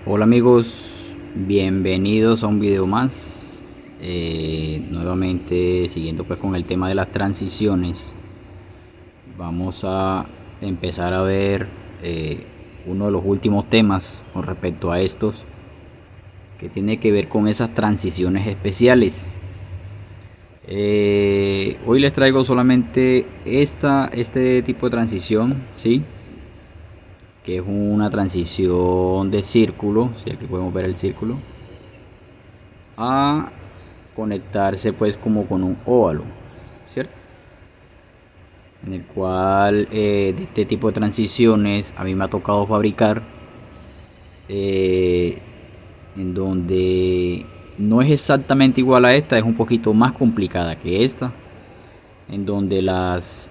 Hola amigos, bienvenidos a un video más. Nuevamente siguiendo pues con el tema de las transiciones, vamos a empezar a ver uno de los últimos temas con respecto a estos, que tiene que ver con esas transiciones especiales. Hoy les traigo solamente este tipo de transición, ¿sí? Que es una transición de círculo, si aquí podemos ver el círculo, a conectarse pues como con un óvalo, ¿cierto? En el cual de este tipo de transiciones a mí me ha tocado fabricar, eh, en donde no es exactamente igual a esta, es un poquito más complicada que esta, en donde las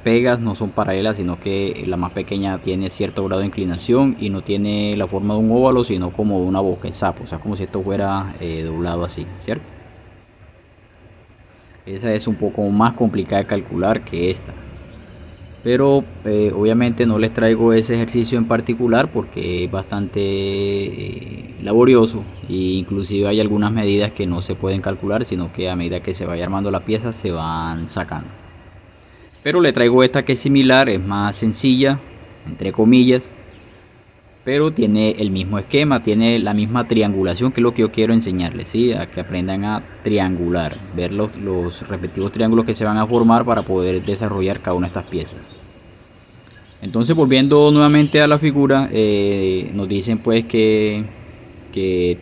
pegas no son paralelas, sino que la más pequeña tiene cierto grado de inclinación y no tiene la forma de un óvalo, sino como de una boca de sapo, o sea, como si esto fuera doblado así, ¿cierto? Esa es un poco más complicada de calcular que esta. Pero obviamente no les traigo ese ejercicio en particular porque es bastante laborioso e inclusive hay algunas medidas que no se pueden calcular, sino que a medida que se vaya armando la pieza se van sacando. Pero le traigo esta que es similar, es más sencilla, entre comillas, pero tiene el mismo esquema, tiene la misma triangulación, que es lo que yo quiero enseñarles, ¿sí? A que aprendan a triangular, ver los respectivos triángulos que se van a formar para poder desarrollar cada una de estas piezas. Entonces, volviendo nuevamente a la figura, nos dicen pues que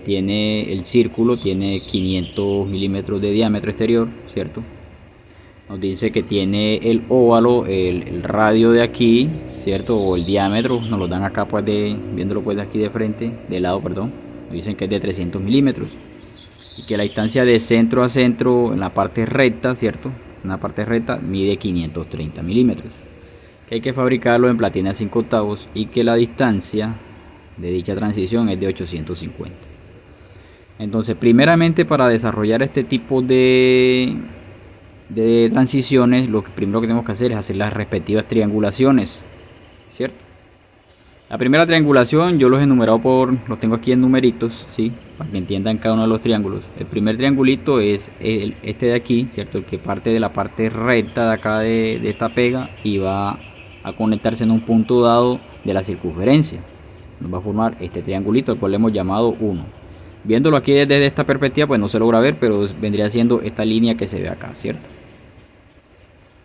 tiene el círculo, tiene 500 milímetros de diámetro exterior, ¿cierto? Nos dice que tiene el óvalo, el radio de aquí, ¿cierto? O el diámetro, nos lo dan acá pues viéndolo pues de aquí de frente, de lado, perdón. Nos dicen que es de 300 milímetros. Y que la distancia de centro a centro en la parte recta, ¿cierto? En la parte recta mide 530 milímetros. Que hay que fabricarlo en platina 5 octavos y que la distancia de dicha transición es de 850. Entonces, primeramente para desarrollar este tipo de transiciones, lo primero que tenemos que hacer es hacer las respectivas triangulaciones, ¿cierto? La primera triangulación yo los he enumerado los tengo aquí en numeritos, ¿sí? Para que entiendan cada uno de los triángulos. El primer triangulito es este de aquí, ¿cierto? El que parte de la parte recta de acá de esta pega y va a conectarse en un punto dado de la circunferencia. Nos va a formar este triangulito, el cual le hemos llamado 1. Viéndolo aquí desde esta perspectiva, pues no se logra ver, pero vendría siendo esta línea que se ve acá, ¿cierto?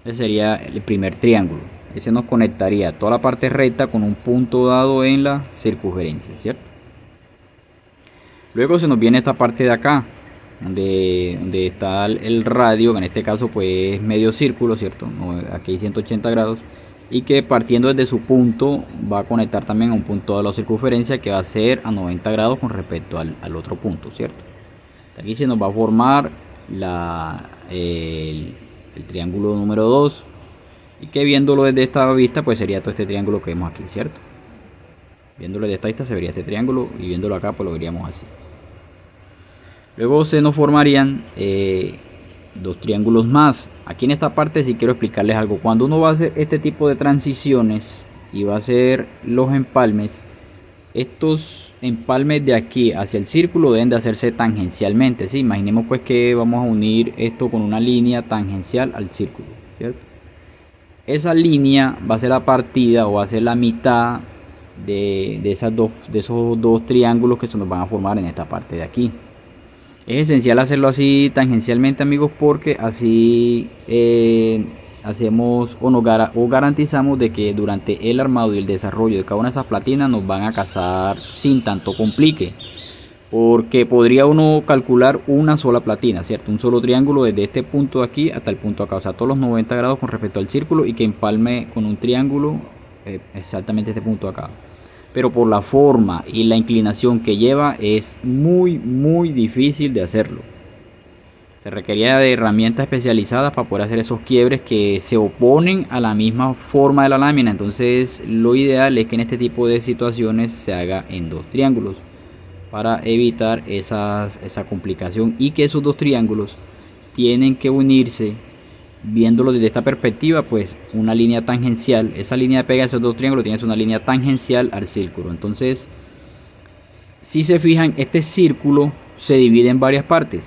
Ese sería el primer triángulo. Ese nos conectaría toda la parte recta con un punto dado en la circunferencia, ¿cierto? Luego se nos viene esta parte de acá, donde está el radio, que en este caso pues medio círculo, ¿cierto? Aquí hay 180 grados. Y que partiendo desde su punto va a conectar también a un punto de la circunferencia que va a ser a 90 grados con respecto al otro punto, ¿cierto? Aquí se nos va a formar el triángulo número 2 y que viéndolo desde esta vista pues sería todo este triángulo que vemos aquí, ¿cierto? Viéndolo desde esta vista se vería este triángulo y viéndolo acá pues lo veríamos así. Luego se nos formarían dos triángulos más. Aquí en esta parte sí quiero explicarles algo. Cuando uno va a hacer este tipo de transiciones y va a hacer los empalmes, estos empalmes de aquí hacia el círculo deben de hacerse tangencialmente, ¿sí? Imaginemos pues que vamos a unir esto con una línea tangencial al círculo, ¿cierto? Esa línea va a ser la partida o va a ser la mitad de esos dos triángulos que se nos van a formar en esta parte de aquí. Es esencial hacerlo así tangencialmente, amigos, porque así hacemos o garantizamos de que durante el armado y el desarrollo de cada una de esas platinas nos van a casar sin tanto complique. Porque podría uno calcular una sola platina, ¿cierto? Un solo triángulo desde este punto de aquí hasta el punto de acá, o sea, todos los 90 grados con respecto al círculo y que empalme con un triángulo exactamente este punto de acá. Pero por la forma y la inclinación que lleva es muy difícil de hacerlo. Se requería de herramientas especializadas para poder hacer esos quiebres que se oponen a la misma forma de la lámina. Entonces lo ideal es que en este tipo de situaciones se haga en dos triángulos para evitar esa complicación, y que esos dos triángulos tienen que unirse. Viéndolo desde esta perspectiva, pues una línea tangencial, esa línea de pega de esos dos triángulos tiene una línea tangencial al círculo. Entonces si se fijan, este círculo se divide en varias partes,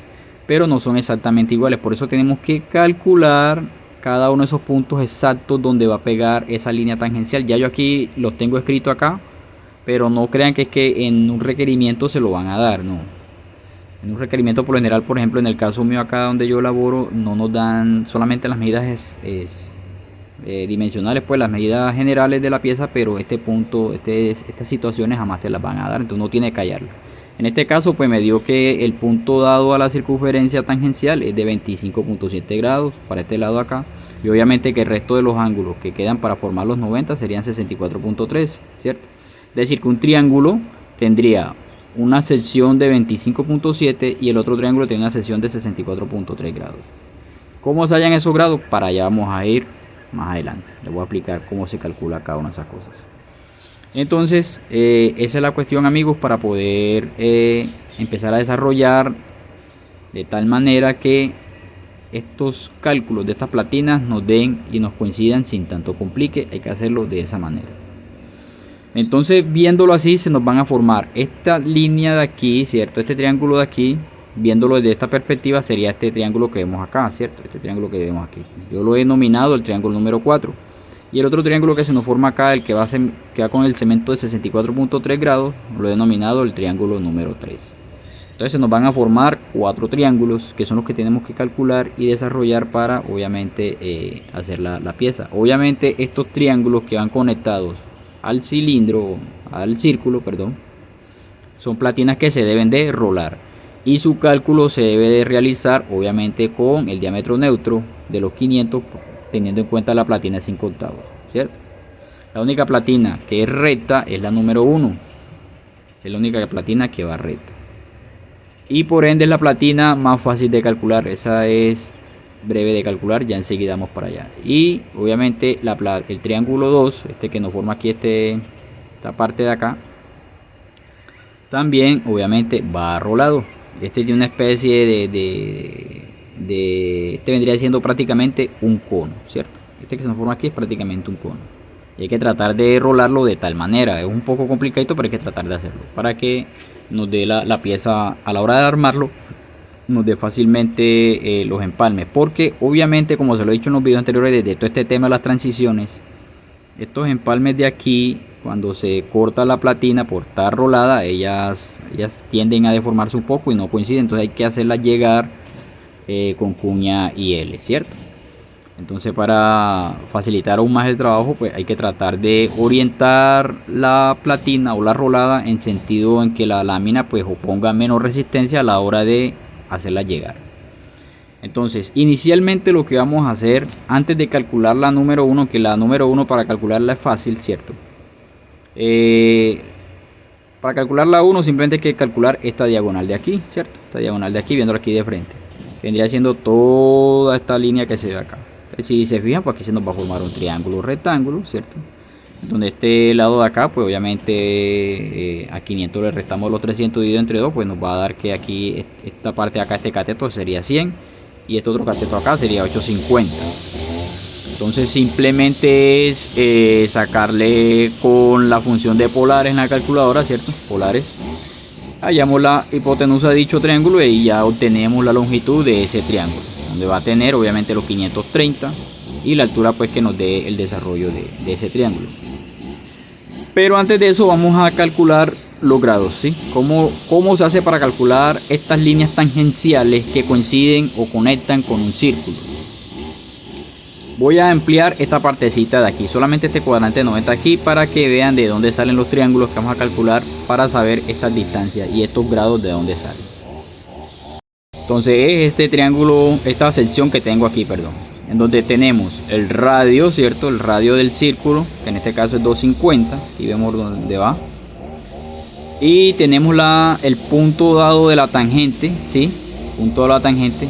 pero no son exactamente iguales. Por eso tenemos que calcular cada uno de esos puntos exactos donde va a pegar esa línea tangencial. Ya yo aquí los tengo escrito acá, pero no crean que es que en un requerimiento se lo van a dar, no. En un requerimiento por lo general, por ejemplo, en el caso mío acá donde yo laboro, no nos dan solamente las medidas dimensionales, pues las medidas generales de la pieza, pero este punto, estas situaciones jamás se las van a dar, entonces no tiene que hallarlo. En este caso pues me dio que el punto dado a la circunferencia tangencial es de 25.7 grados para este lado acá, y obviamente que el resto de los ángulos que quedan para formar los 90 serían 64.3, ¿cierto? Es decir, que un triángulo tendría una sección de 25.7 y el otro triángulo tiene una sección de 64.3 grados. ¿Cómo se hallan esos grados? Para allá vamos a ir más adelante. Les voy a explicar cómo se calcula cada una de esas cosas. Entonces, esa es la cuestión, amigos, para poder empezar a desarrollar de tal manera que estos cálculos de estas platinas nos den y nos coincidan sin tanto complique. Hay que hacerlo de esa manera. Entonces, viéndolo así, se nos van a formar esta línea de aquí, ¿cierto? Este triángulo de aquí, viéndolo desde esta perspectiva, sería este triángulo que vemos acá, ¿cierto? Este triángulo que vemos aquí. Yo lo he denominado el triángulo número 4. Y el otro triángulo que se nos forma acá, el que va con el cemento de 64.3 grados, lo he denominado el triángulo número 3. Entonces se nos van a formar 4 triángulos, que son los que tenemos que calcular y desarrollar para, obviamente, hacer la pieza. Obviamente, estos triángulos que van conectados al cilindro, al círculo, perdón, son platinas que se deben de rolar y su cálculo se debe de realizar obviamente con el diámetro neutro de los 500, teniendo en cuenta la platina de 5 octavos, ¿cierto? La única platina que es recta es la número 1, es la única platina que va recta y por ende es la platina más fácil de calcular. Esa es breve de calcular, ya enseguida vamos para allá. Y obviamente el triángulo 2, este que nos forma aquí esta parte de acá, también obviamente va rolado. Este tiene una especie este vendría siendo prácticamente un cono, ¿cierto? Este que se nos forma aquí es prácticamente un cono y hay que tratar de rolarlo de tal manera. Es un poco complicado, pero hay que tratar de hacerlo para que nos dé la pieza a la hora de armarlo, nos dé fácilmente los empalmes, porque obviamente, como se lo he dicho en los videos anteriores de todo este tema de las transiciones, estos empalmes de aquí, cuando se corta la platina por estar rolada, ellas tienden a deformarse un poco y no coinciden, entonces hay que hacerlas llegar con cuña y L, ¿cierto? Entonces, para facilitar aún más el trabajo, pues hay que tratar de orientar la platina o la rolada en sentido en que la lámina pues oponga menos resistencia a la hora de hacerla llegar. Entonces, inicialmente lo que vamos a hacer antes de calcular la número 1, que la número 1 para calcularla es fácil, ¿cierto? Para calcular la 1 simplemente hay que calcular esta diagonal de aquí, ¿cierto? Esta diagonal de aquí, viéndolo aquí de frente. Vendría siendo toda esta línea que se ve acá. Si se fijan, pues aquí se nos va a formar un triángulo rectángulo, ¿cierto? Donde este lado de acá, pues obviamente a 500 le restamos los 300 dividido entre 2, pues nos va a dar que aquí, esta parte de acá, este cateto sería 100 y este otro cateto acá sería 850. Entonces simplemente es sacarle con la función de polares en la calculadora, ¿cierto? Polares. Hallamos la hipotenusa de dicho triángulo y ya obtenemos la longitud de ese triángulo, donde va a tener obviamente los 530 y la altura pues que nos dé el desarrollo de ese triángulo. Pero antes de eso vamos a calcular los grados, ¿sí? ¿Cómo se hace para calcular estas líneas tangenciales que coinciden o conectan con un círculo? Voy a ampliar esta partecita de aquí, solamente este cuadrante de 90 aquí, para que vean de dónde salen los triángulos que vamos a calcular para saber estas distancias y estos grados de dónde salen. Entonces es este triángulo, esta sección que tengo aquí, perdón, en donde tenemos el radio, ¿cierto? El radio del círculo, que en este caso es 250, aquí vemos dónde va. Y tenemos el punto dado de la tangente, ¿sí? Punto de la tangente,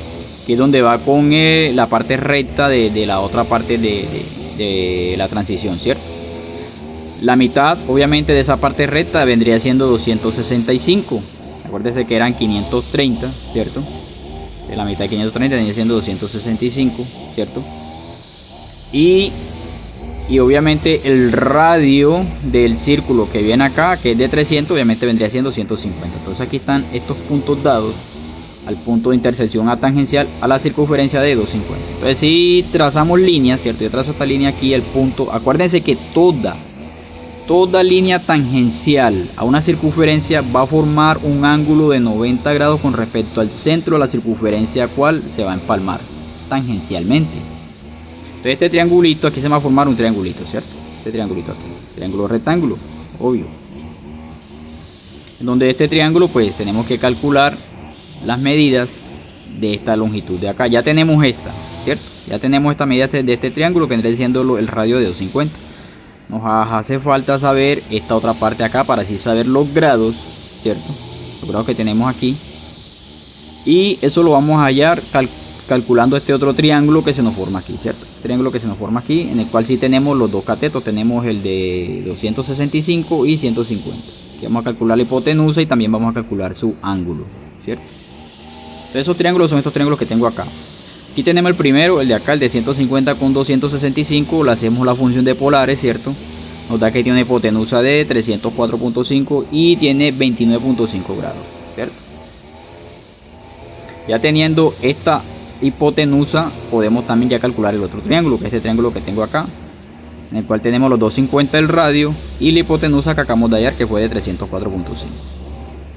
que es donde va con la parte recta de la otra parte de la transición, ¿cierto? La mitad, obviamente, de esa parte recta vendría siendo 265. Acuérdense que eran 530, ¿cierto? De la mitad de 530 vendría siendo 265, ¿cierto? Y Y obviamente el radio del círculo que viene acá, que es de 300, obviamente vendría siendo 150. Entonces aquí están estos puntos dados al punto de intersección A tangencial a la circunferencia de 250. Entonces si trazamos líneas, ¿cierto? Yo trazo esta línea aquí, el punto. Acuérdense que toda línea tangencial a una circunferencia va a formar un ángulo de 90 grados con respecto al centro de la circunferencia, cual se va a empalmar tangencialmente. Entonces este triangulito, aquí se va a formar un triangulito, ¿cierto? Este triangulito aquí, triángulo rectángulo, obvio. En donde este triángulo, pues tenemos que calcular las medidas de esta longitud de acá. Ya tenemos esta, ¿cierto? Ya tenemos esta medida de este triángulo, que vendría siendo el radio de 250. Nos hace falta saber esta otra parte acá para así saber los grados, ¿cierto? Los grados que tenemos aquí. Y eso lo vamos a hallar calculando este otro triángulo que se nos forma aquí, ¿cierto? Triángulo que se nos forma aquí, en el cual sí tenemos los dos catetos. Tenemos el de 265 y 150. Aquí vamos a calcular la hipotenusa y también vamos a calcular su ángulo, ¿cierto? Entonces esos triángulos son estos triángulos que tengo acá. Aquí tenemos el primero, el de acá, el de 150 con 265. Le hacemos la función de polares, ¿cierto? Nos da que tiene una hipotenusa de 304.5 y tiene 29.5 grados, ¿cierto? Ya teniendo esta hipotenusa, podemos también ya calcular el otro triángulo, que es este triángulo que tengo acá, en el cual tenemos los 250 del radio y la hipotenusa que acabamos de hallar, que fue de 304.5.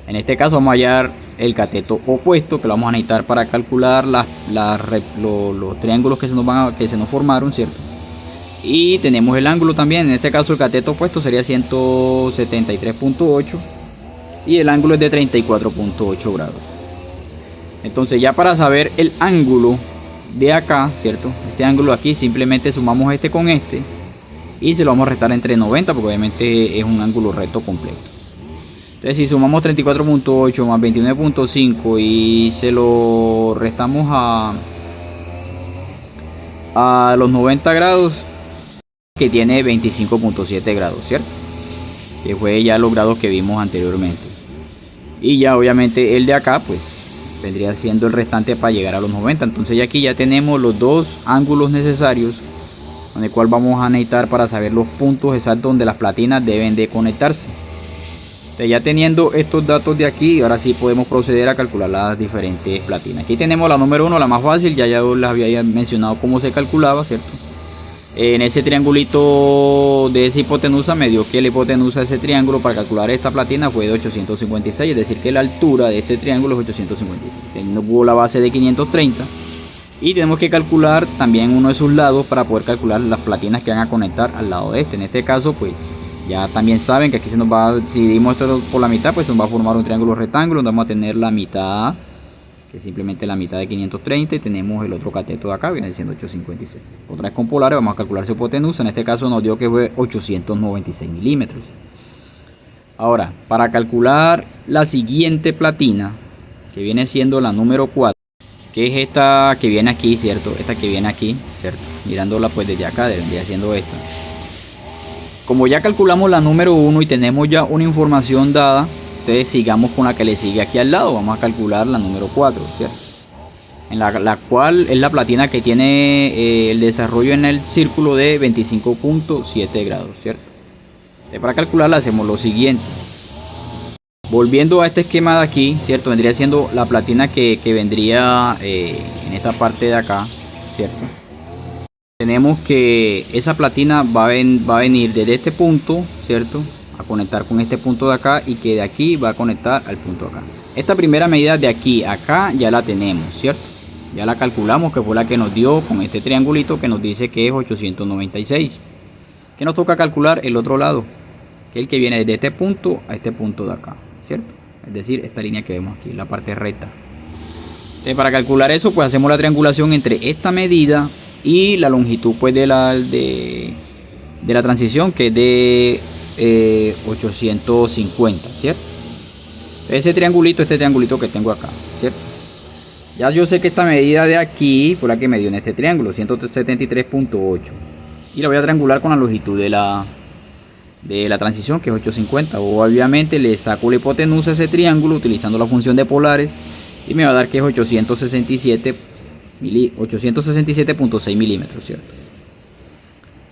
En este caso vamos a hallar el cateto opuesto, que lo vamos a necesitar para calcular los triángulos que se nos formaron, ¿cierto? Y tenemos el ángulo también. En este caso el cateto opuesto sería 173.8 y el ángulo es de 34.8 grados. Entonces ya para saber el ángulo de acá, ¿cierto? Este ángulo aquí, simplemente sumamos este con este y se lo vamos a restar entre 90, porque obviamente es un ángulo recto completo. Entonces si sumamos 34.8 más 29.5 y se lo restamos a los 90 grados, que tiene 25.7 grados, ¿cierto? Que fue ya los grados que vimos anteriormente. Y ya obviamente el de acá pues vendría siendo el restante para llegar a los 90. Entonces ya aquí ya tenemos los dos ángulos necesarios, con el cual vamos a necesitar para saber los puntos exactos donde las platinas deben de conectarse. Entonces ya teniendo estos datos de aquí, ahora sí podemos proceder a calcular las diferentes platinas. Aquí tenemos la número 1, la más fácil, ya les había mencionado cómo se calculaba, ¿cierto? En ese triangulito de esa hipotenusa me dio que la hipotenusa de ese triángulo para calcular esta platina fue de 856, es decir que la altura de este triángulo es 856. Tengo la base de 530 y tenemos que calcular también uno de sus lados para poder calcular las platinas que van a conectar al lado de este. En este caso pues ya también saben que aquí se nos va, si dividimos esto por la mitad, pues se nos va a formar un triángulo rectángulo donde vamos a tener la mitad, que es simplemente la mitad de 530, y tenemos el otro cateto de acá, viene siendo 856. Otra vez con polares vamos a calcular su hipotenusa. En este caso nos dio que fue 896 milímetros. Ahora, para calcular la siguiente platina, que viene siendo la número 4, que es esta que viene aquí, ¿cierto? Esta que viene aquí, ¿cierto? Mirándola pues desde acá, vendría siendo esta. Como ya calculamos la número 1 y tenemos ya una información dada, entonces sigamos con la que le sigue aquí al lado. Vamos a calcular la número 4, ¿cierto? En la cual es la platina que tiene el desarrollo en el círculo de 25.7 grados, ¿cierto? Entonces, para calcularla hacemos lo siguiente. Volviendo a este esquema de aquí, ¿cierto? Vendría siendo la platina que vendría en esta parte de acá, ¿cierto? Tenemos que esa platina va a venir desde este punto, ¿cierto? A conectar con este punto de acá, y que de aquí va a conectar al punto de acá. Esta primera medida de aquí a acá ya la tenemos, ¿cierto? Ya la calculamos, que fue la que nos dio con este triangulito que nos dice que es 896. Que nos toca calcular el otro lado, que es el que viene desde este punto a este punto de acá, ¿cierto? Es decir, esta línea que vemos aquí, la parte recta. Entonces, para calcular eso, pues hacemos la triangulación entre esta medida y la longitud pues de la transición, que es de 850, ¿cierto? Ese triangulito, este triangulito que tengo acá, ¿cierto? Ya yo sé que esta medida de aquí fue la que me dio en este triángulo, 173.8, y la voy a triangular con la longitud de la transición, que es 850. Obviamente le saco la hipotenusa a ese triángulo utilizando la función de polares y me va a dar que es 867.6 milímetros, ¿cierto?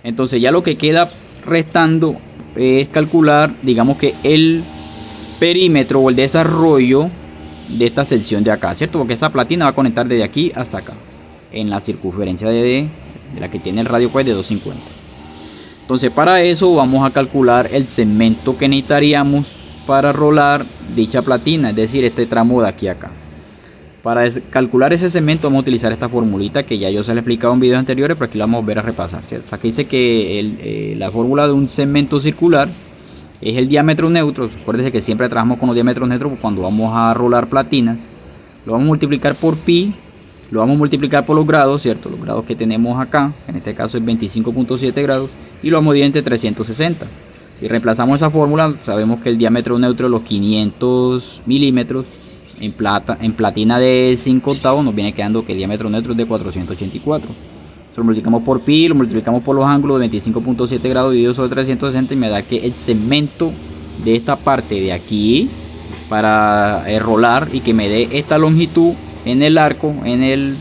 Entonces ya lo que queda restando es calcular, digamos que el perímetro o el desarrollo de esta sección de acá, ¿cierto? Porque esta platina va a conectar desde aquí hasta acá, en la circunferencia de la que tiene el radio pues de 250. Entonces para eso vamos a calcular el segmento que necesitaríamos para rolar dicha platina, es decir, este tramo de aquí a acá. Para calcular ese segmento vamos a utilizar esta formulita que ya yo se la he explicado en videos anteriores, pero aquí la vamos a volver a repasar, ¿cierto? Aquí dice que la fórmula de un segmento circular es el diámetro neutro. Acuérdense que siempre trabajamos con los diámetros neutros cuando vamos a rolar platinas. Lo vamos a multiplicar por pi, lo vamos a multiplicar por los grados, ¿cierto? Los grados que tenemos acá, en este caso es 25.7 grados, y lo vamos a dividir entre 360. Si reemplazamos esa fórmula, sabemos que el diámetro neutro de los 500 milímetros en platina de 5 octavos nos viene quedando que el diámetro neutro es de 484. Lo multiplicamos por pi, lo multiplicamos por los ángulos de 25.7 grados dividido sobre 360 y me da que el segmento de esta parte de aquí para rolar y que me dé esta longitud en el arco, en el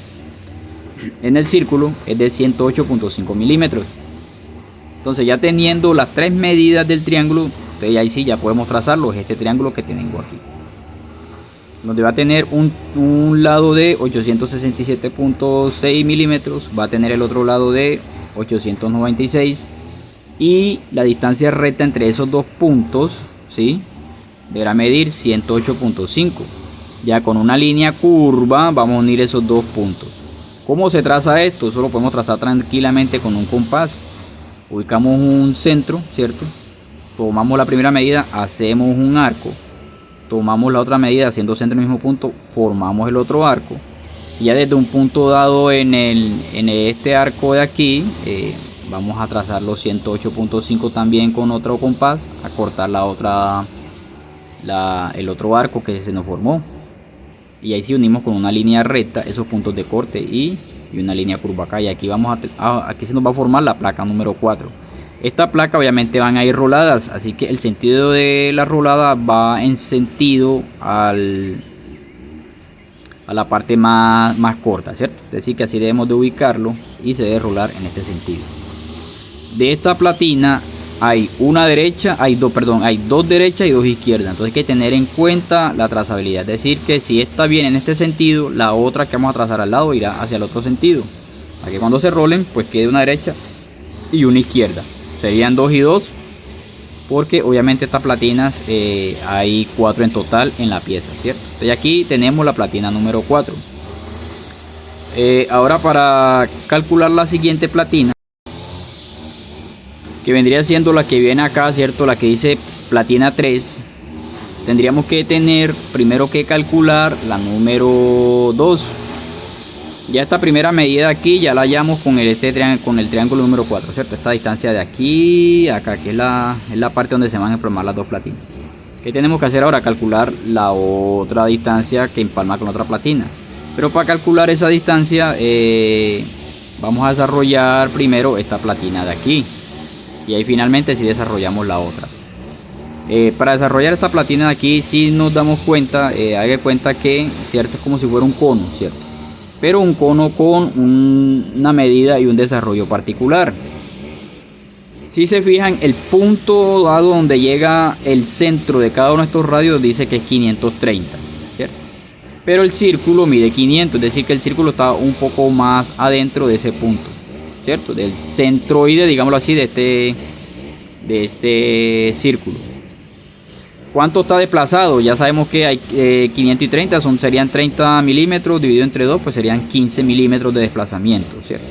círculo, es de 108.5 milímetros. Entonces ya teniendo las tres medidas del triángulo, entonces ahí sí ya podemos trazarlo, es este triángulo que tengo aquí, donde va a tener un lado de 867.6 milímetros, va a tener el otro lado de 896 y la distancia recta entre esos dos puntos, ¿sí?, deberá medir 108.5. Ya con una línea curva vamos a unir esos dos puntos. ¿Cómo se traza esto? Eso lo podemos trazar tranquilamente con un compás. Ubicamos un centro, ¿cierto? Tomamos la primera medida, hacemos un arco. Tomamos la otra medida haciendo centro en el mismo punto, formamos el otro arco. Y ya desde un punto dado en este arco de aquí, vamos a trazar los 108.5 también con otro compás, a cortar el otro arco que se nos formó. Y ahí sí unimos con una línea recta esos puntos de corte y una línea curva acá. Y aquí aquí se nos va a formar la placa número 4. Esta placa obviamente van a ir roladas, así que el sentido de la rolada va en sentido a la parte más corta, ¿cierto? Es decir, que así debemos de ubicarlo y se debe rolar en este sentido. De esta platina hay dos derechas y dos izquierdas, entonces hay que tener en cuenta la trazabilidad, es decir, que si esta viene en este sentido, la otra que vamos a trazar al lado irá hacia el otro sentido, para que cuando se rolen pues quede una derecha y una izquierda. Serían 2 y 2, porque obviamente estas platinas hay 4 en total en la pieza, ¿cierto? Entonces aquí tenemos la platina número 4. Ahora para calcular la siguiente platina, que vendría siendo la que viene acá, ¿cierto? La que dice platina 3, tendríamos que tener primero que calcular la número 2. Ya esta primera medida aquí ya la hallamos con el triángulo número 4, ¿cierto? Esta distancia de aquí a acá, que es la parte donde se van a empalmar las dos platinas. ¿Qué tenemos que hacer ahora? Calcular la otra distancia que empalma con otra platina. Pero para calcular esa distancia vamos a desarrollar primero esta platina de aquí. Y ahí finalmente sí desarrollamos la otra. Para desarrollar esta platina de aquí sí nos damos cuenta, haga cuenta que, ¿cierto?, es como si fuera un cono, ¿cierto? Pero un cono con una medida y un desarrollo particular. Si se fijan, el punto dado donde llega el centro de cada uno de estos radios dice que es 530, ¿cierto? Pero el círculo mide 500, es decir que el círculo está un poco más adentro de ese punto, ¿cierto? Del centroide, digámoslo así, de este círculo. ¿Cuánto está desplazado? Ya sabemos que hay 530, serían 30 milímetros dividido entre 2, pues serían 15 milímetros de desplazamiento, ¿cierto?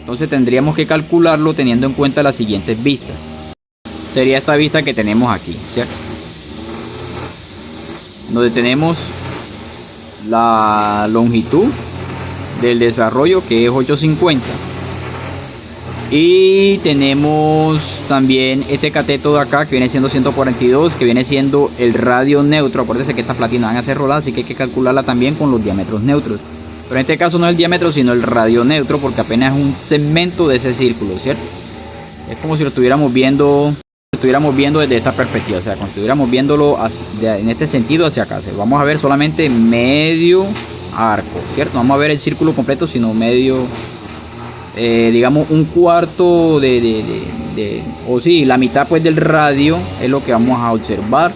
Entonces tendríamos que calcularlo teniendo en cuenta las siguientes vistas. Sería esta vista que tenemos aquí, ¿cierto? Donde tenemos la longitud del desarrollo, que es 850. Y tenemos también este cateto de acá que viene siendo 142, que viene siendo el radio neutro. Acuérdense que estas platinas van a ser roladas, así que hay que calcularla también con los diámetros neutros. Pero en este caso no es el diámetro, sino el radio neutro, porque apenas es un segmento de ese círculo, ¿cierto? Es como si lo estuviéramos viendo desde esta perspectiva, o sea, como si estuviéramos viéndolo en este sentido hacia acá. Vamos a ver solamente medio arco, ¿cierto? No vamos a ver el círculo completo, sino medio digamos un cuarto o sí, la mitad pues del radio es lo que vamos a observar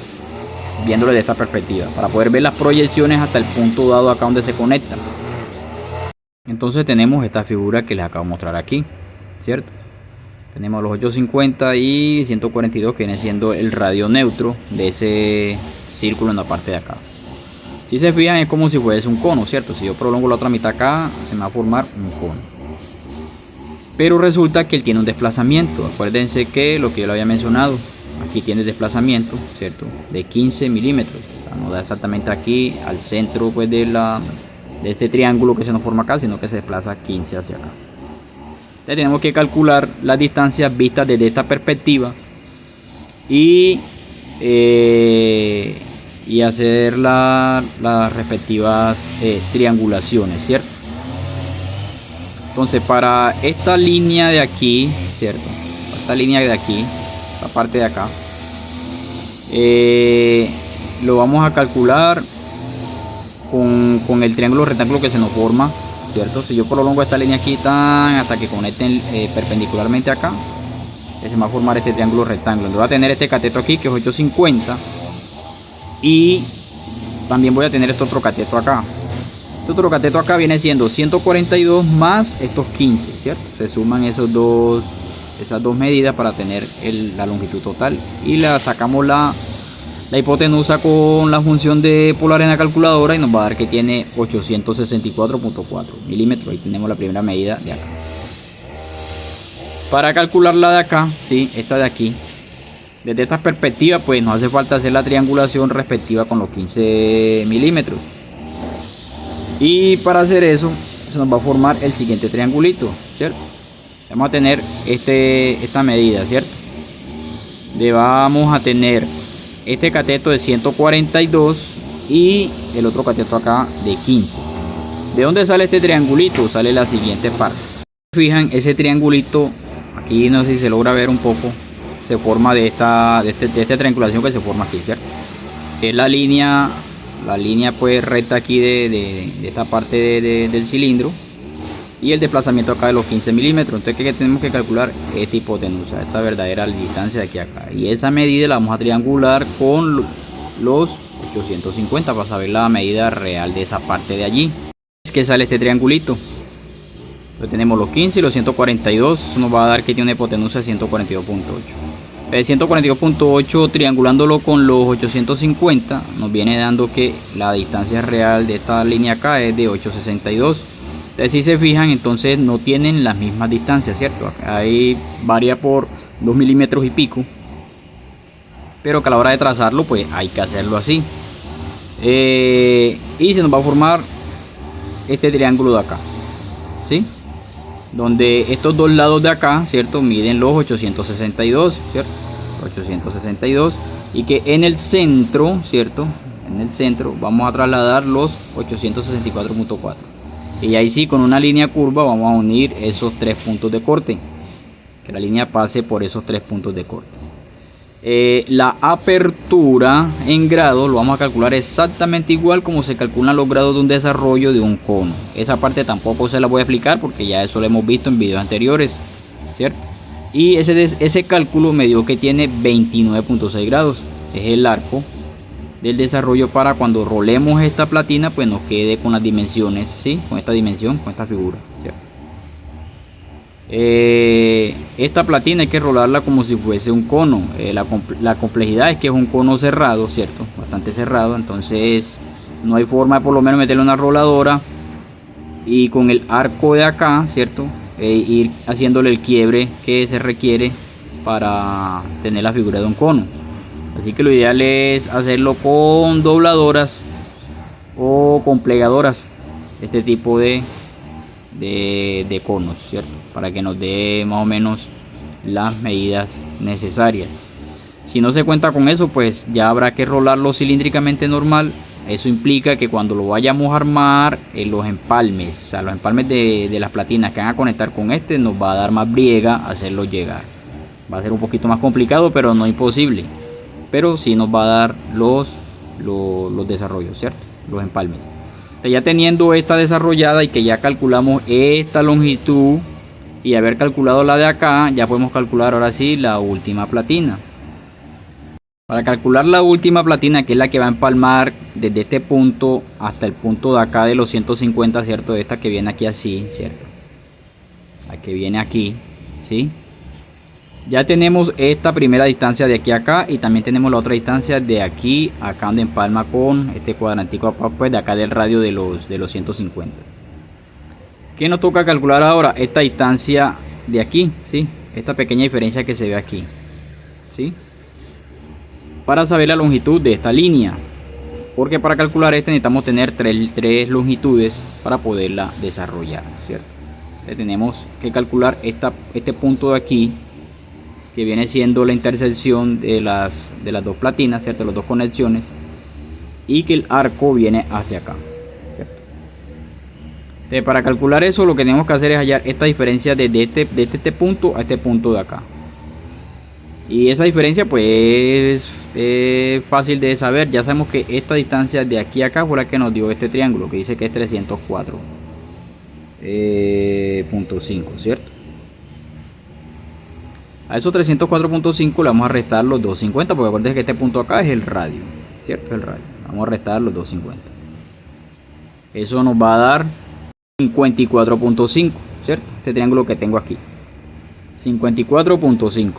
viéndolo de esta perspectiva, para poder ver las proyecciones hasta el punto dado acá donde se conectan. Entonces tenemos esta figura que les acabo de mostrar aquí, ¿cierto? Tenemos los 850 y 142 que viene siendo el radio neutro de ese círculo en la parte de acá. Si se fijan, es como si fuese un cono, ¿cierto? Si yo prolongo la otra mitad acá, se me va a formar un cono. Pero resulta que él tiene un desplazamiento. Acuérdense que lo que yo le había mencionado, aquí tiene desplazamiento, ¿cierto? De 15 milímetros. O sea, no da exactamente aquí al centro pues de este triángulo que se nos forma acá, sino que se desplaza 15 hacia acá. Entonces tenemos que calcular las distancias vistas desde esta perspectiva y hacer las respectivas triangulaciones, ¿cierto? Entonces para esta línea de aquí, ¿cierto? Esta línea de aquí, esta parte de acá, lo vamos a calcular con el triángulo rectángulo que se nos forma, ¿cierto? Si yo prolongo esta línea aquí hasta que conecten perpendicularmente acá, se va a formar este triángulo rectángulo. Entonces voy a tener este cateto aquí que es 850 y también voy a tener este otro cateto acá. Este otro cateto acá viene siendo 142 más estos 15, ¿cierto? Se suman esas dos medidas para tener la longitud total y la sacamos la hipotenusa con la función de polar en la calculadora y nos va a dar que tiene 864.4 milímetros. Ahí tenemos la primera medida de acá. Para calcular la de acá, ¿sí? Esta de aquí, desde esta perspectiva pues nos hace falta hacer la triangulación respectiva con los 15 milímetros. Y para hacer eso se nos va a formar el siguiente triangulito, ¿cierto? Vamos a tener esta medida, ¿cierto? Vamos a tener este cateto de 142 y el otro cateto acá de 15. ¿De dónde sale este triangulito? Sale la siguiente parte. Fijan, ese triangulito aquí, no sé si se logra ver un poco, se forma de esta triangulación que se forma aquí, ¿cierto? Es la línea pues recta aquí de esta parte del cilindro y el desplazamiento acá de los 15 milímetros. Entonces ¿qué tenemos que calcular? Esta hipotenusa, esta verdadera distancia de aquí a acá, y esa medida la vamos a triangular con los 850 para saber la medida real de esa parte de allí. Es que sale este triangulito. Entonces tenemos los 15 y los 142, eso nos va a dar que tiene una hipotenusa de 142.8. El 142.8 triangulándolo con los 850 nos viene dando que la distancia real de esta línea acá es de 862. Entonces si se fijan, entonces no tienen las mismas distancias, ¿cierto? Ahí varía por 2 milímetros y pico, pero que a la hora de trazarlo pues hay que hacerlo así. Y se nos va a formar este triángulo de acá, ¿sí? Donde estos dos lados de acá, ¿cierto? Miden los 862, ¿cierto? 862, y que en el centro, ¿cierto? En el centro vamos a trasladar los 864.4. Y ahí sí, con una línea curva vamos a unir esos tres puntos de corte, que la línea pase por esos tres puntos de corte. La apertura en grados lo vamos a calcular exactamente igual como se calculan los grados de un desarrollo de un cono. Esa parte tampoco se la voy a explicar porque ya eso lo hemos visto en videos anteriores, ¿cierto? Y ese cálculo me dio que tiene 29.6 grados. Es el arco del desarrollo para cuando rolemos esta platina pues nos quede con las dimensiones, ¿sí? Con esta dimensión, con esta figura, ¿cierto? Esta platina hay que rolarla como si fuese un cono. La complejidad es que es un cono cerrado, ¿cierto? Bastante cerrado, entonces no hay forma de por lo menos meterle una roladora y con el arco de acá, ¿cierto? Ir haciéndole el quiebre que se requiere para tener la figura de un cono. Así que lo ideal es hacerlo con dobladoras o con plegadoras, este tipo de conos, ¿cierto? Para que nos dé más o menos las medidas necesarias. Si no se cuenta con eso, pues ya habrá que rolarlo cilíndricamente normal. Eso implica que cuando lo vayamos a armar en los empalmes, o sea, los empalmes de las platinas que van a conectar con este, nos va a dar más briega hacerlo llegar. Va a ser un poquito más complicado, pero no imposible. Pero sí nos va a dar los desarrollos, ¿cierto? Los empalmes. Ya teniendo esta desarrollada y que ya calculamos esta longitud y haber calculado la de acá, ya podemos calcular ahora sí la última platina. Para calcular la última platina, que es la que va a empalmar desde este punto hasta el punto de acá de los 150, ¿cierto? Esta que viene aquí así, ¿cierto? La que viene aquí, ¿sí? Ya tenemos esta primera distancia de aquí a acá y también tenemos la otra distancia de aquí a acá donde empalma con este cuadrantico pues de acá del radio de los 150. ¿Qué nos toca calcular ahora? Esta distancia de aquí, ¿sí? Esta pequeña diferencia que se ve aquí, ¿sí? Para saber la longitud de esta línea, porque para calcular necesitamos tener tres longitudes para poderla desarrollar, ¿cierto? Entonces tenemos que calcular este punto de aquí, que viene siendo la intersección de las dos platinas, ¿cierto? Las dos conexiones, y que el arco viene hacia acá, ¿cierto? Entonces, para calcular eso, lo que tenemos que hacer es hallar esta diferencia desde este punto a este punto de acá. Y esa diferencia pues es fácil de saber. Ya sabemos que esta distancia de aquí a acá fue la que nos dio este triángulo, que dice que es 304.5, ¿cierto? A esos 304.5 le vamos a restar los 250, porque acuérdense que este punto acá es el radio, ¿cierto? El radio. Vamos a restar los 250. Eso nos va a dar 54.5, ¿cierto? Este triángulo que tengo aquí. 54.5.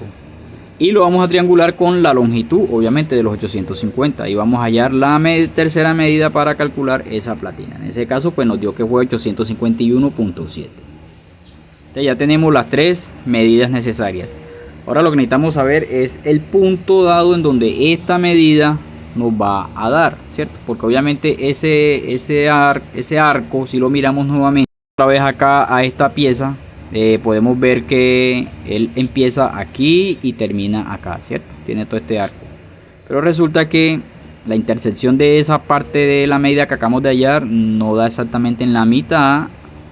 Y lo vamos a triangular con la longitud, obviamente, de los 850. Y vamos a hallar la tercera medida para calcular esa platina. En ese caso, pues nos dio que fue 851.7. Entonces ya tenemos las tres medidas necesarias. Ahora lo que necesitamos saber es el punto dado en donde esta medida nos va a dar, ¿cierto? Porque obviamente ese arco, si lo miramos nuevamente otra vez acá a esta pieza, podemos ver que él empieza aquí y termina acá, ¿cierto? Tiene todo este arco. Pero resulta que la intersección de esa parte de la medida que acabamos de hallar no da exactamente en la mitad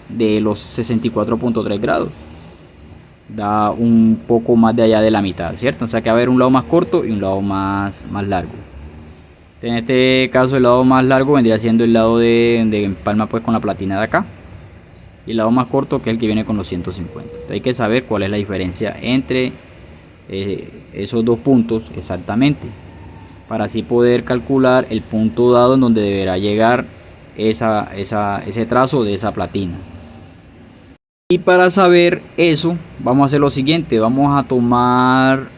de los 64.3 grados. Da un poco más de allá de la mitad, ¿cierto? O sea que va a haber un lado más corto y un lado más largo. En este caso el lado más largo vendría siendo el lado de empalma pues con la platina de acá. Y el lado más corto, que es el que viene con los 150. Entonces hay que saber cuál es la diferencia entre esos dos puntos exactamente, para así poder calcular el punto dado en donde deberá llegar ese trazo de esa platina. Y para saber eso, vamos a hacer lo siguiente. Vamos a tomar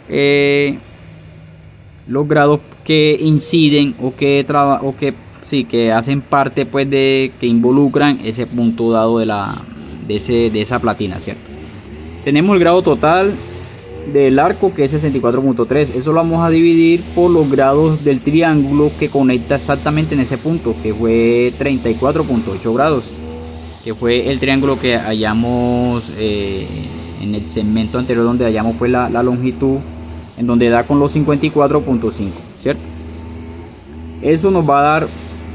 los grados que inciden que hacen parte pues que involucran ese punto dado de esa platina, ¿cierto? Tenemos el grado total del arco, que es 64.3. Eso lo vamos a dividir por los grados del triángulo que conecta exactamente en ese punto, que fue 34.8 grados, que fue el triángulo que hallamos en el segmento anterior, donde hallamos pues la longitud, en donde da con los 54.5, ¿cierto? Eso nos va a dar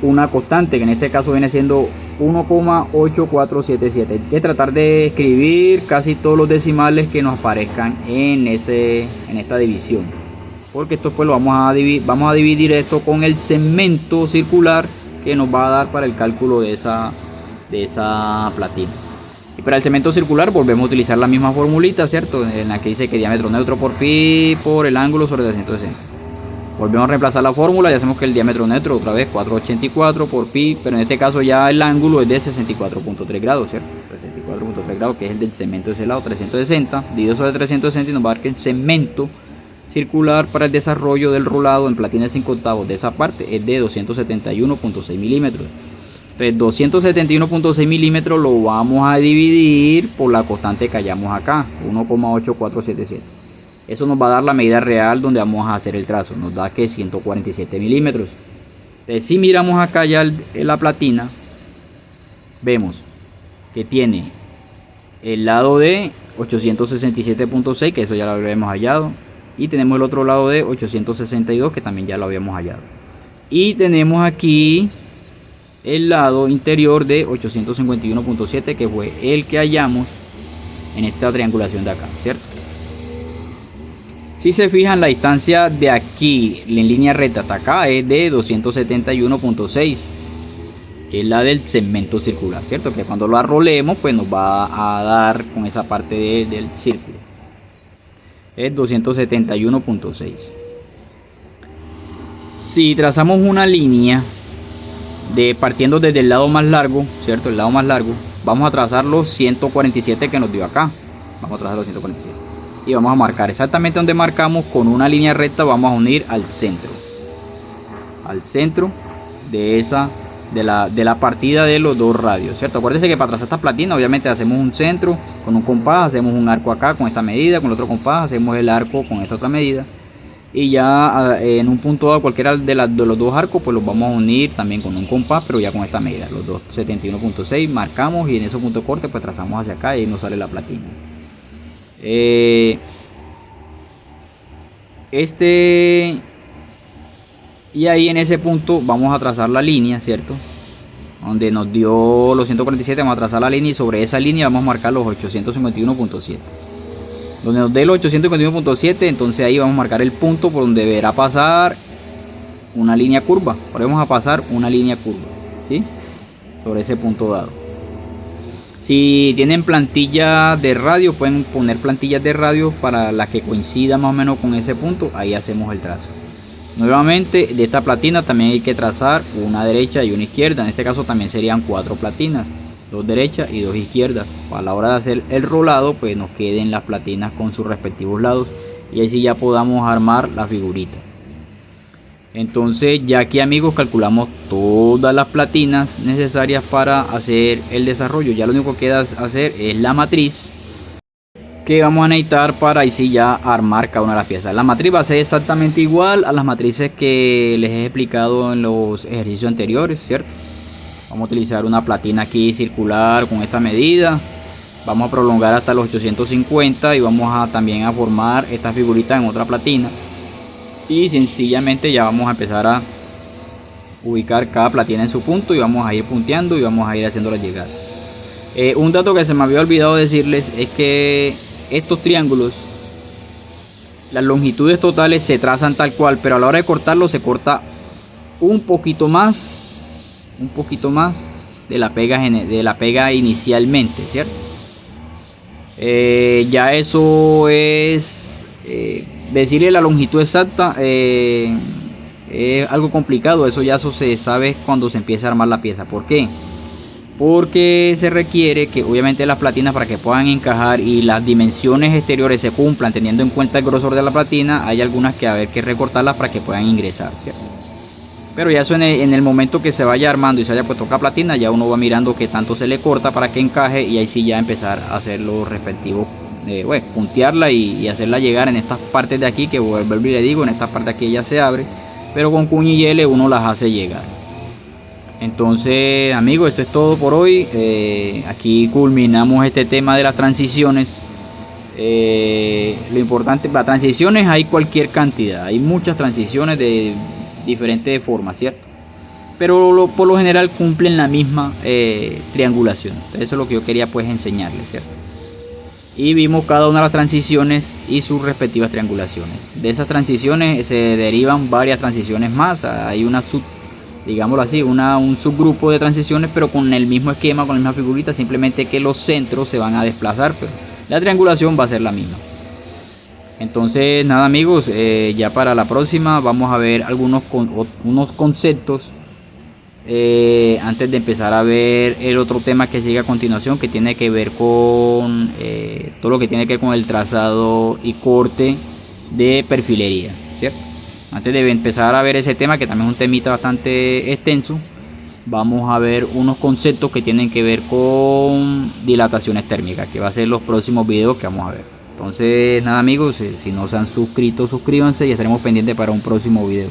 una constante, que en este caso viene siendo 1,8477. Hay que tratar de escribir casi todos los decimales que nos aparezcan en esta división, porque esto pues lo vamos a dividir esto con el segmento circular que nos va a dar para el cálculo de esa platina. Y para el segmento circular volvemos a utilizar la misma formulita, ¿cierto? En la que dice que diámetro neutro por pi por el ángulo sobre 360. Volvemos a reemplazar la fórmula y hacemos que el diámetro neutro otra vez 484 por pi, pero en este caso ya el ángulo es de 64.3 grados, ¿cierto? 64.3 grados, que es el del segmento de ese lado, 360, dividido sobre 360, y nos va a dar que el segmento circular para el desarrollo del rolado en platina de 5/8 de esa parte es de 271.6 milímetros. Entonces 271.6 milímetros lo vamos a dividir por la constante que hallamos acá, 1,8477. Eso nos va a dar la medida real donde vamos a hacer el trazo. Nos da que 147 milímetros. Entonces, si miramos acá ya la platina, vemos que tiene el lado de 867.6, que eso ya lo habíamos hallado, y tenemos el otro lado de 862, que también ya lo habíamos hallado, y tenemos aquí el lado interior de 851.7, que fue el que hallamos en esta triangulación de acá, ¿cierto? Si se fijan, la distancia de aquí en línea recta hasta acá es de 271.6, que es la del segmento circular, ¿cierto? Que cuando lo arrolemos pues nos va a dar con esa parte del círculo. Es 271.6. Si trazamos una línea partiendo desde el lado más largo, ¿cierto? El lado más largo, vamos a trazar los 147 que nos dio acá. Vamos a trazar los 147 y vamos a marcar exactamente donde marcamos. Con una línea recta vamos a unir al centro de esa de la partida de los dos radios, ¿cierto? Acuérdense que para trazar esta platina obviamente hacemos un centro con un compás, hacemos un arco acá con esta medida, con el otro compás hacemos el arco con esta otra medida, y ya en un punto dado cualquiera de los dos arcos pues los vamos a unir también con un compás, pero ya con esta medida, los 271.6 marcamos, y en esos puntos de corte pues trazamos hacia acá y ahí nos sale la platina. Y ahí en ese punto vamos a trazar la línea, ¿cierto? Donde nos dio los 147 vamos a trazar la línea, y sobre esa línea vamos a marcar los 851.7. Donde nos dé los 851.7, entonces ahí vamos a marcar el punto por donde deberá pasar una línea curva. Ahora vamos a pasar una línea curva, ¿sí? Sobre ese punto dado. Si tienen plantilla de radio, pueden poner plantillas de radio para las que coincida más o menos con ese punto. Ahí hacemos el trazo. Nuevamente, de esta platina también hay que trazar una derecha y una izquierda. En este caso también serían 4 platinas, 2 derechas y 2 izquierdas. Para la hora de hacer el rolado pues nos queden las platinas con sus respectivos lados, y ahí sí ya podamos armar la figurita. Entonces ya aquí, amigos, calculamos todas las platinas necesarias para hacer el desarrollo. Ya lo único que queda hacer es la matriz que vamos a necesitar para ahí sí ya armar cada una de las piezas. La matriz va a ser exactamente igual a las matrices que les he explicado en los ejercicios anteriores, ¿cierto? Vamos a utilizar una platina aquí circular con esta medida. Vamos a prolongar hasta los 850 y vamos a también a formar esta figurita en otra platina. Y sencillamente ya vamos a empezar a ubicar cada platina en su punto y vamos a ir punteando y vamos a ir haciéndola llegar. Un dato que se me había olvidado decirles es que estos triángulos, las longitudes totales se trazan tal cual, pero a la hora de cortarlo se corta un poquito más de la pega inicialmente, ¿cierto? Ya eso es decirle la longitud exacta, es algo complicado. Eso se sabe cuando se empieza a armar la pieza. ¿Por qué? Porque se requiere que obviamente las platinas, para que puedan encajar y las dimensiones exteriores se cumplan teniendo en cuenta el grosor de la platina, hay algunas que haber que recortarlas para que puedan ingresar, ¿cierto? Pero ya eso en el momento que se vaya armando y se haya puesto acá platina, ya uno va mirando qué tanto se le corta para que encaje, y ahí sí ya empezar a hacer los respectivos, puntearla y hacerla llegar en estas partes de aquí, que vuelvo y le digo, en esta parte aquí ya se abre, pero con cuña y L uno las hace llegar. Entonces, amigos, esto es todo por hoy. Aquí culminamos este tema de las transiciones. Lo importante, para transiciones hay cualquier cantidad, hay muchas transiciones de diferentes formas, ¿cierto? Pero por lo general cumplen la misma triangulación. Eso es lo que yo quería pues enseñarles, ¿cierto? Y vimos cada una de las transiciones y sus respectivas triangulaciones. De esas transiciones se derivan varias transiciones más. Hay una digámoslo así, un subgrupo de transiciones, pero con el mismo esquema, con la misma figurita, simplemente que los centros se van a desplazar, pero la triangulación va a ser la misma. Entonces nada, amigos, ya para la próxima vamos a ver unos conceptos antes de empezar a ver el otro tema que sigue a continuación, que tiene que ver con todo lo que tiene que ver con el trazado y corte de perfilería, ¿cierto? Antes de empezar a ver ese tema, que también es un temita bastante extenso, vamos a ver unos conceptos que tienen que ver con dilataciones térmicas, que va a ser los próximos videos que vamos a ver. Entonces nada, amigos, si no se han suscrito, suscríbanse y estaremos pendientes para un próximo video.